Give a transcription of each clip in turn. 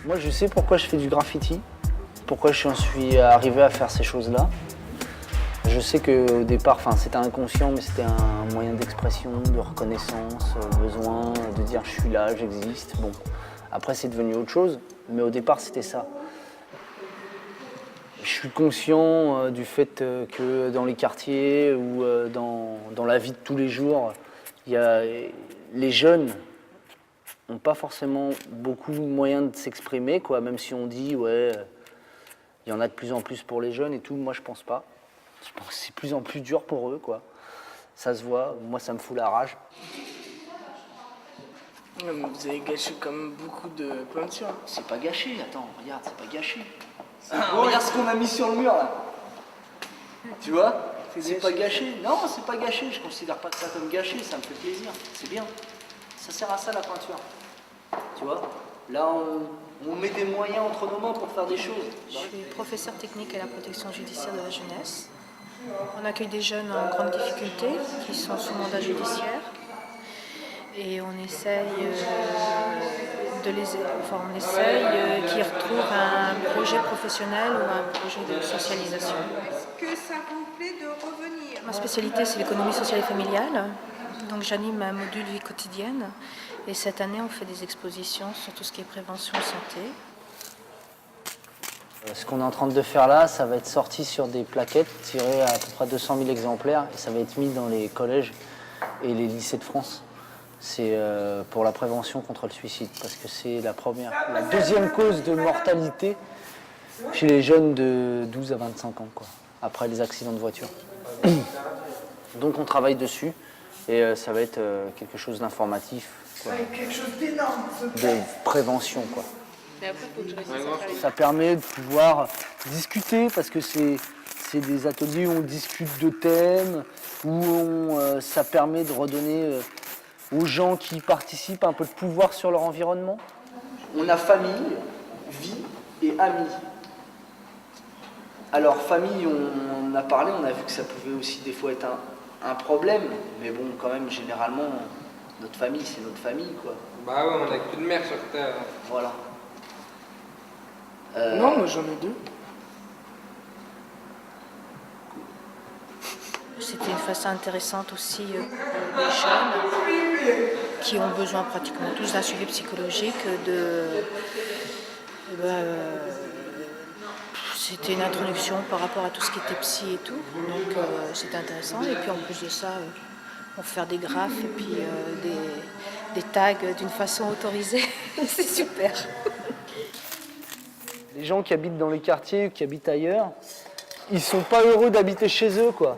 Moi, je sais pourquoi je fais du graffiti, pourquoi je suis arrivé à faire ces choses-là. Je sais qu'au départ, c'était inconscient, mais c'était un moyen d'expression, de reconnaissance, besoin de dire je suis là, j'existe. Bon, après c'est devenu autre chose, mais au départ c'était ça. Je suis conscient du fait que dans les quartiers ou dans la vie de tous les jours, les jeunes n'ont pas forcément beaucoup de moyens de s'exprimer, quoi. Même si on dit ouais, il y en a de plus en plus pour les jeunes et tout, moi je pense pas. Je pense que c'est de plus en plus dur pour eux, quoi. Ça se voit, moi ça me fout la rage. Vous avez gâché quand même beaucoup de peinture. C'est pas gâché, attends, regarde, c'est pas gâché. Regarde ce qu'on a mis sur le mur là. Tu vois? C'est pas gâché. Non, c'est pas gâché, je considère pas ça comme gâché, ça me fait plaisir. C'est bien. Ça sert à ça la peinture. Tu vois? Là, on met des moyens entre nos mains pour faire des choses. Je suis professeure technique à la protection judiciaire de la jeunesse. On accueille des jeunes en grande difficulté qui sont sous mandat judiciaire et on essaye qu'ils retrouvent un projet professionnel ou un projet de socialisation. Est-ce que ça vous plaît de revenir? Ma spécialité, c'est l'économie sociale et familiale. Donc j'anime un module vie quotidienne et cette année on fait des expositions sur tout ce qui est prévention santé. Ce qu'on est en train de faire là, ça va être sorti sur des plaquettes tirées à peu près 200 000 exemplaires et ça va être mis dans les collèges et les lycées de France. C'est pour la prévention contre le suicide parce que c'est la deuxième cause de mortalité chez les jeunes de 12 à 25 ans, quoi, après les accidents de voiture. Donc on travaille dessus et ça va être quelque chose d'informatif, quoi, Quelque chose d'énorme. de prévention, quoi. Mais après, faut que je réussisse à Ça permet de pouvoir discuter parce que c'est des ateliers où on discute de thèmes, où ça permet de redonner aux gens qui participent un peu de pouvoir sur leur environnement. On a famille, vie et amis. Alors famille, on en a parlé, on a vu que ça pouvait aussi des fois être un problème, mais bon, quand même, généralement, notre famille, c'est notre famille, quoi. Bah ouais, on a qu'une mère sur Terre. Voilà. Non, moi j'en ai deux. C'était une phase intéressante aussi pour les jeunes qui ont besoin pratiquement tous d'un suivi psychologique. C'était une introduction par rapport à tout ce qui était psy et tout, donc c'était intéressant. Et puis en plus de ça, on fait faire des graphes et puis des tags d'une façon autorisée. C'est super. Les gens qui habitent dans les quartiers ou qui habitent ailleurs, ils sont pas heureux d'habiter chez eux, quoi.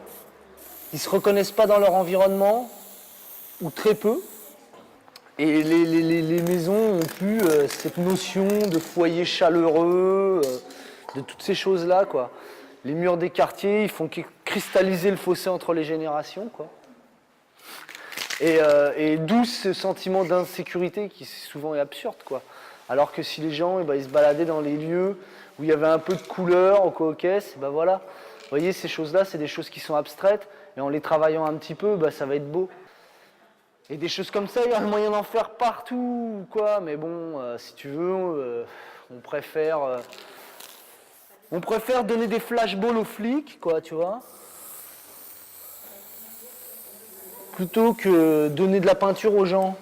Ils se reconnaissent pas dans leur environnement, ou très peu. Et les maisons ont plus cette notion de foyer chaleureux, de toutes ces choses-là, quoi. Les murs des quartiers, ils font cristalliser le fossé entre les générations, quoi. Et d'où ce sentiment d'insécurité qui souvent est absurde, quoi. Alors que si les gens ils se baladaient dans les lieux où il y avait un peu de couleur au coquesse, voilà. Vous voyez, ces choses-là, c'est des choses qui sont abstraites, et en les travaillant un petit peu, ça va être beau. Et des choses comme ça, il y a un moyen d'en faire partout, quoi. Mais bon, si tu veux, on préfère donner des flashballs aux flics, quoi, tu vois, plutôt que donner de la peinture aux gens.